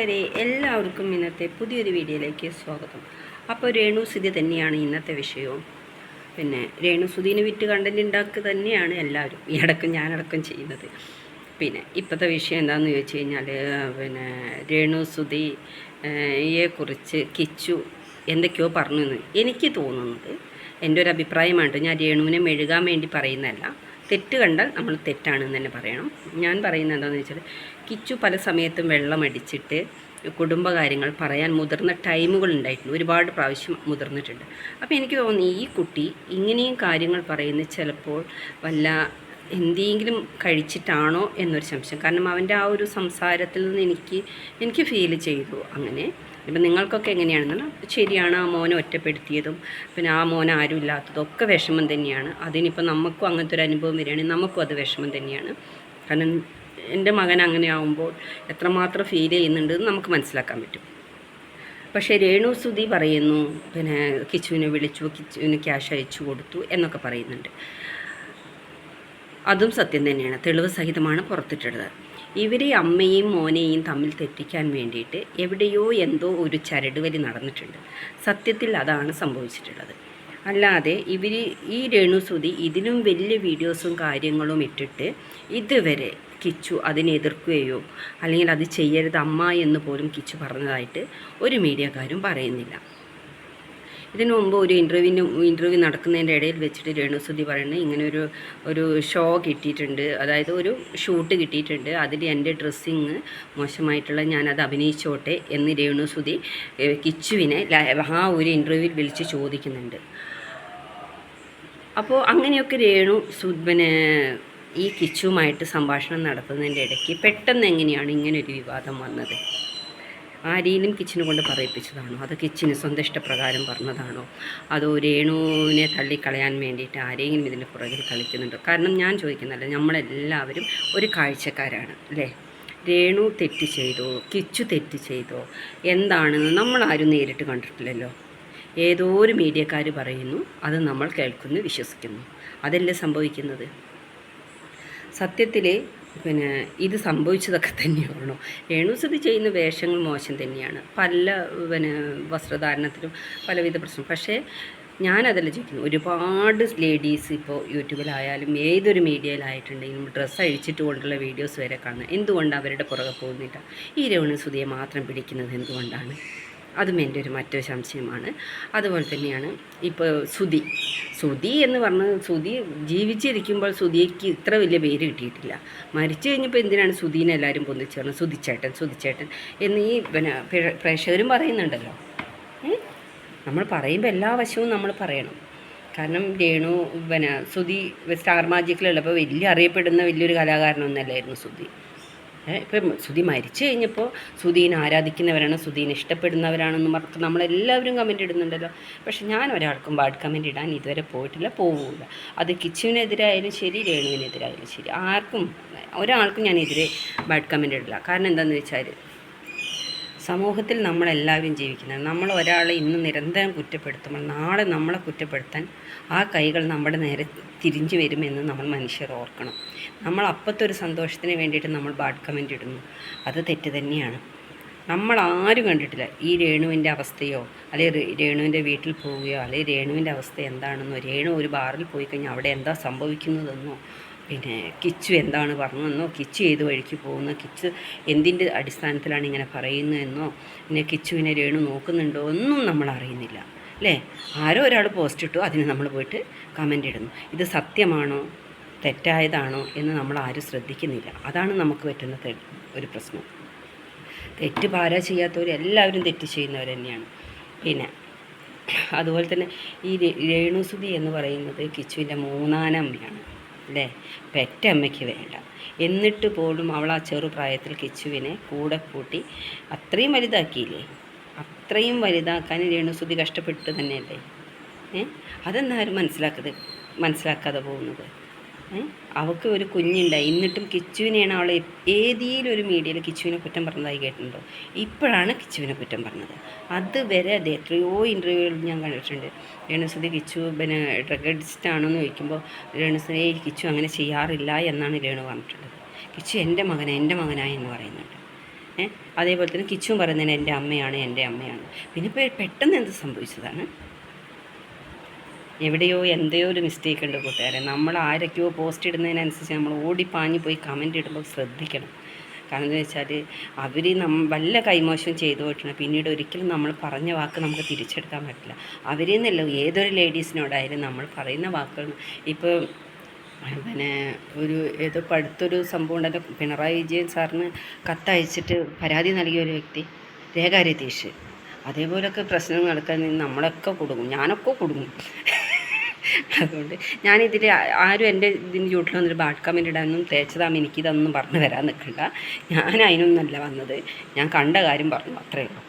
എല്ലാവർക്കും ഇന്നത്തെ പുതിയൊരു വീഡിയോയിലേക്ക് സ്വാഗതം. അപ്പോൾ രേണുസുതി തന്നെയാണ് ഇന്നത്തെ വിഷയവും. പിന്നെ രേണുസുതിനെ വിറ്റ് കണ്ടൻറ് ഉണ്ടാക്കുക തന്നെയാണ് എല്ലാവരും ഈ ഞാനടക്കം ചെയ്യുന്നത്. പിന്നെ ഇപ്പോഴത്തെ വിഷയം എന്താണെന്ന് ചോദിച്ചു കഴിഞ്ഞാൽ രേണുസുതിയെക്കുറിച്ച് കിച്ചു എന്തൊക്കെയോ പറഞ്ഞു എന്ന് എനിക്ക് തോന്നുന്നത്. എൻ്റെ ഒരു അഭിപ്രായമാണ്. ഞാൻ രേണുവിനെ മെഴുകാൻ വേണ്ടി പറയുന്നതല്ല. തെറ്റ് കണ്ടാൽ നമ്മൾ തെറ്റാണെന്ന് തന്നെ പറയണം. ഞാൻ പറയുന്നത് എന്താണെന്ന് വെച്ചാൽ, കിച്ചു പല സമയത്തും വെള്ളമടിച്ചിട്ട് കുടുംബകാര്യങ്ങൾ പറയാൻ മുതിർന്ന ടൈമുകൾ ഉണ്ടായിട്ടുണ്ട്. ഒരുപാട് പ്രാവശ്യം മുതിർന്നിട്ടുണ്ട്. അപ്പോൾ എനിക്ക് തോന്നി ഈ കുട്ടി ഇങ്ങനെയും കാര്യങ്ങൾ പറയുന്നത് ചിലപ്പോൾ വല്ല എന്തെങ്കിലും കഴിച്ചിട്ടാണോ എന്നൊരു സംശയം. കാരണം അവൻ്റെ ആ ഒരു സംസാരത്തിൽ നിന്ന് എനിക്ക് ഫീൽ ചെയ്തു അങ്ങനെ. ഇപ്പം നിങ്ങൾക്കൊക്കെ എങ്ങനെയാണെന്നാൽ ശരിയാണ്, ആ മോനെ ഒറ്റപ്പെടുത്തിയതും പിന്നെ ആ മോനെ ആരും ഇല്ലാത്തതും ഒക്കെ വിഷമം തന്നെയാണ്. അതിനിപ്പോൾ നമുക്കും അങ്ങനത്തെ ഒരു അനുഭവം വരികയാണെങ്കിൽ നമുക്കും അത് വിഷമം തന്നെയാണ്. കാരണം എൻ്റെ മകൻ അങ്ങനെ ആവുമ്പോൾ എത്രമാത്രം ഫീൽ ചെയ്യുന്നുണ്ട് നമുക്ക് മനസ്സിലാക്കാൻ പറ്റും. പക്ഷേ രേണുസുതി പറയുന്നു പിന്നെ കിച്ചുവിനെ വിളിച്ചു, കിച്ചുവിന് ക്യാഷ് അയച്ചു കൊടുത്തു എന്നൊക്കെ പറയുന്നുണ്ട്. അതും സത്യം തന്നെയാണ്, തെളിവ് സഹിതമാണ് പുറത്തിട്ടുള്ളത്. ഇവരെ അമ്മയെയും മോനെയും തമ്മിൽ തെറ്റിക്കാൻ വേണ്ടിയിട്ട് എവിടെയോ എന്തോ ഒരു ചരടുവലി നടന്നിട്ടുണ്ട്. സത്യത്തിൽ അതാണ് സംഭവിച്ചിട്ടുള്ളത്. അല്ലാതെ ഈ രേണുസുതി ഇതിലും വലിയ വീഡിയോസും കാര്യങ്ങളും ഇട്ടിട്ട് ഇതുവരെ കിച്ചു അതിനെ എതിർക്കുകയോ അല്ലെങ്കിൽ അത് ചെയ്യരുത് അമ്മ എന്ന് പോലും കിച്ചു പറഞ്ഞതായിട്ട് ഒരു മീഡിയക്കാരും പറയുന്നില്ല. ഇതിനു മുമ്പ് ഒരു ഇൻ്റർവ്യൂ നടക്കുന്നതിൻ്റെ ഇടയിൽ വെച്ചിട്ട് രേണുസുതി പറയുന്നത് ഇങ്ങനെ ഒരു ഷോ കിട്ടിയിട്ടുണ്ട്, അതായത് ഒരു ഷൂട്ട് കിട്ടിയിട്ടുണ്ട്, അതിൽ എൻ്റെ ഡ്രസ്സിങ് മോശമായിട്ടുള്ള ഞാനത് അഭിനയിച്ചോട്ടെ എന്ന് രേണുസുതി കിച്ചുവിനെ ആ ഒരു ഇൻ്റർവ്യൂവിൽ വിളിച്ച് ചോദിക്കുന്നുണ്ട്. അപ്പോൾ അങ്ങനെയൊക്കെ ഈ കിച്ചുവുമായിട്ട് സംഭാഷണം നടത്തുന്നതിൻ്റെ ഇടയ്ക്ക് പെട്ടെന്ന് എങ്ങനെയാണ് ഇങ്ങനൊരു വിവാദം വന്നത്? ആരെയും കിച്ചിനെ കൊണ്ട് പറയിപ്പിച്ചതാണോ? അത് കിച്ചിന് സ്വന്തം ഇഷ്ടപ്രകാരം പറഞ്ഞതാണോ? അതോ രേണുവിനെ തള്ളിക്കളയാൻ വേണ്ടിയിട്ട് ആരെങ്കിലും ഇതിൻ്റെ പുറകിൽ കളിക്കുന്നുണ്ടോ? കാരണം ഞാൻ ചോദിക്കുന്നതല്ല, നമ്മളെല്ലാവരും ഒരു കാഴ്ചക്കാരാണ് അല്ലേ? രേണു തെറ്റ് ചെയ്തോ, കിച്ചു തെറ്റ് ചെയ്തോ എന്താണെന്ന് നമ്മളാരും നേരിട്ട് കണ്ടിട്ടില്ലല്ലോ. ഏതോ ഒരു മീഡിയക്കാർ പറയുന്നു, അത് നമ്മൾ കേൾക്കുന്നു, വിശ്വസിക്കുന്നു. അതല്ലേ സംഭവിക്കുന്നത്. സത്യത്തിൽ ഇത് സംഭവിച്ചതൊക്കെ തന്നെയാണോ? രേണുസുതി ചെയ്യുന്ന വേഷങ്ങൾ മോശം തന്നെയാണ്. പല വസ്ത്രധാരണത്തിലും പലവിധ പ്രശ്നം. പക്ഷേ ഞാനതല്ല ചോദിക്കുന്നു, ഒരുപാട് ലേഡീസ് ഇപ്പോൾ യൂട്യൂബിലായാലും ഏതൊരു മീഡിയയിലായിട്ടുണ്ടെങ്കിലും ഡ്രസ്സ് അഴിച്ചിട്ട് കൊണ്ടുള്ള വീഡിയോസ് വരെ കാണുന്നത്. എന്തുകൊണ്ട് അവരുടെ പുറകെ പോകുന്നില്ല? ഈ രേണുസുതിയെ മാത്രം പിടിക്കുന്നത് എന്തുകൊണ്ടാണ്? അതും എൻ്റെ മറ്റൊരു സംശയമാണ്. അതുപോലെ തന്നെയാണ് ഇപ്പോൾ സുധി എന്ന് പറഞ്ഞത്, സുധി ജീവിച്ചിരിക്കുമ്പോൾ സുധിക്ക് ഇത്ര വലിയ പേര് കിട്ടിയിട്ടില്ല. മരിച്ചു കഴിഞ്ഞപ്പോൾ എന്തിനാണ് സുധീനെ എല്ലാവരും പൊന്തിച്ചേർന്ന് സുധിച്ചേട്ടൻ എന്ന് ഈ പ്രേക്ഷകരും പറയുന്നുണ്ടല്ലോ. നമ്മൾ പറയുമ്പോൾ എല്ലാ വശവും നമ്മൾ പറയണം. കാരണം രേണു സുധി സ്റ്റാർ മാജിക്കിലുള്ളപ്പോൾ അറിയപ്പെടുന്ന വലിയൊരു കലാകാരനൊന്നല്ലായിരുന്നു സുധി. ഇപ്പം സുധി മരിച്ചു കഴിഞ്ഞപ്പോൾ സുധീനെ ആരാധിക്കുന്നവരാണ്, സുധീനെ ഇഷ്ടപ്പെടുന്നവരാണെന്ന് പറഞ്ഞ് നമ്മളെല്ലാവരും കമൻറ്റ് ഇടുന്നുണ്ടല്ലോ. പക്ഷെ ഞാൻ ഒരാൾക്കും ബാഡ് കമൻറ്റ് ഇടാൻ ഇതുവരെ പോവില്ല. അത് കിച്ചുവിനെതിരായാലും ശരി, രേണുവിനെതിരായാലും ശരി, ഒരാൾക്കും ഞാനെതിരെ ബാഡ് കമൻറ്റ് ഇടില്ല. കാരണം എന്താണെന്ന് വെച്ചാൽ, സമൂഹത്തിൽ നമ്മളെല്ലാവരും ജീവിക്കുന്നത്. നമ്മൾ ഒരാളെ ഇന്ന് നിരന്തരം കുറ്റപ്പെടുത്തുമ്പോൾ നാളെ നമ്മളെ കുറ്റപ്പെടുത്താൻ ആ കൈകൾ നമ്മുടെ നേരെ തിരിഞ്ഞു വരുമെന്ന് നമ്മൾ മനുഷ്യർ ഓർക്കണം. നമ്മൾ അപ്പോഴത്തെ ഒരു സന്തോഷത്തിന് വേണ്ടിയിട്ട് നമ്മൾ ബാഡ് കമൻറ്റ് ഇടുന്നു, അത് തെറ്റ് തന്നെയാണ്. നമ്മൾ ആരും കണ്ടിട്ടില്ല ഈ രേണുവിൻ്റെ അവസ്ഥയോ, അല്ലെങ്കിൽ രേണുവിൻ്റെ വീട്ടിൽ പോവുകയോ, അല്ലെങ്കിൽ രേണുവിൻ്റെ അവസ്ഥ എന്താണെന്നോ, രേണു ഒരു ബാറിൽ പോയി കഴിഞ്ഞാൽ അവിടെ എന്താ സംഭവിക്കുന്നതെന്നോ, കിച്ചു എന്താണ് പറഞ്ഞതെന്നോ, കിച്ചു ഏത് വഴിക്ക് പോകുന്നു, കിച്ചു എന്തിൻ്റെ അടിസ്ഥാനത്തിലാണ് ഇങ്ങനെ പറയുന്നതെന്നോ, കിച്ചുവിനെ രേണു നോക്കുന്നുണ്ടോ ഒന്നും നമ്മൾ അറിയുന്നില്ല അല്ലേ? ആരോ ഒരാൾ പോസ്റ്റ് ഇട്ടു, അതിന് നമ്മൾ പോയിട്ട് കമൻ്റ് ഇടുന്നു. ഇത് സത്യമാണോ തെറ്റായതാണോ എന്ന് നമ്മൾ ആരും ശ്രദ്ധിക്കുന്നില്ല. അതാണ് നമുക്ക് പറ്റുന്ന ഒരു പ്രശ്നം. തെറ്റ് പാരാ ചെയ്യാത്തവരെല്ലാവരും തെറ്റ് ചെയ്യുന്നവർ തന്നെയാണ്. അതുപോലെ തന്നെ ഈ രേണുസുതി എന്ന് പറയുന്നത് കിച്ചുവിൻ്റെ മൂന്നാം അമ്മയാണ് അല്ലേ? പെറ്റമ്മയ്ക്ക് വേണ്ട. എന്നിട്ട് പോലും അവൾ ആ ചെറുപ്രായത്തിൽ കിച്ചുവിനെ കൂടെ കൂട്ടി അത്രയും വലുതാക്കിയില്ലേ? അത്രയും വലുതാക്കാൻ രേണുസുതി കഷ്ടപ്പെട്ട് തന്നെയല്ലേ? അതെന്നാരും മനസ്സിലാക്കാതെ പോകുന്നത്. അവൾക്ക് ഒരു കുഞ്ഞുണ്ടായി, എന്നിട്ടും കിച്ചുവിനെയാണ് അവൾ ഏതെങ്കിലും ഒരു മീഡിയയിൽ കിച്ചുവിനെ കുറ്റം പറഞ്ഞതായി കേട്ടിട്ടുണ്ടോ? ഇപ്പോഴാണ് കിച്ചുവിനെ കുറ്റം പറഞ്ഞത്. അതുവരെ അത് എത്രയോ ഇൻ്റർവ്യൂകളിൽ ഞാൻ കണ്ടിട്ടുണ്ട്. രേണുസുതി കിച്ചു ഡ്രഗ് അഡിക്റ്റ് ആണെന്ന് ചോദിക്കുമ്പോൾ രേണുസുതി കിച്ചു അങ്ങനെ ചെയ്യാറില്ല എന്നാണ് രേണു പറഞ്ഞിട്ടുള്ളത്. കിച്ചു എൻ്റെ മകനായി എന്ന് പറയുന്നുണ്ട്. അതേപോലെ തന്നെ കിച്ചും പറയുന്നതിന് എൻ്റെ അമ്മയാണ് എൻ്റെ അമ്മയാണ്. പിന്നെ പെട്ടെന്ന് എന്ത് സംഭവിച്ചതാണ്? എവിടെയോ എന്തെയോ ഒരു മിസ്റ്റേക്ക് ഉണ്ട് കൂട്ടുകാരെ. നമ്മൾ ആരൊക്കെയോ പോസ്റ്റ് ഇടുന്നതിനനുസരിച്ച് നമ്മൾ ഓടിപ്പാഞ്ഞ് പോയി കമൻ്റ് ഇടുമ്പോൾ ശ്രദ്ധിക്കണം. കാരണം എന്താ വെച്ചാൽ അവർ വല്ല കൈമോശം ചെയ്തു പോയിട്ടുണ്ട്. പിന്നീട് ഒരിക്കലും നമ്മൾ പറഞ്ഞ വാക്ക് നമുക്ക് തിരിച്ചെടുക്കാൻ പറ്റില്ല. അവരിൽ നിന്നല്ല, ഏതൊരു ലേഡീസിനോടായാലും നമ്മൾ പറയുന്ന വാക്കുകൾ ഇപ്പോൾ പിന്നെ ഏതോ അടുത്തൊരു സംഭവം ഉണ്ടല്ലോ, പിണറായി വിജയൻ സാറിന് കത്തയച്ചിട്ട് പരാതി നൽകിയ ഒരു വ്യക്തി, രേഖ രതീഷ്. അതേപോലൊക്കെ പ്രശ്നം നടക്കാൻ നമ്മളൊക്കെ കുടുങ്ങും, ഞാനൊക്കെ കുടുങ്ങും. അതുകൊണ്ട് ഞാനിതിൽ ആരും എൻ്റെ ഇതിന് ചൂട്ടിൽ വന്നൊരു ബാഡ് കമൻ്റ് ഇടാനൊന്നും തേച്ചതാകുമ്പോൾ എനിക്കിതൊന്നും പറഞ്ഞു വരാൻ നിൽക്കണ്ട. ഞാൻ അതിനൊന്നല്ല വന്നത്, ഞാൻ കണ്ട കാര്യം പറഞ്ഞു, അത്രയേ ഉള്ളൂ.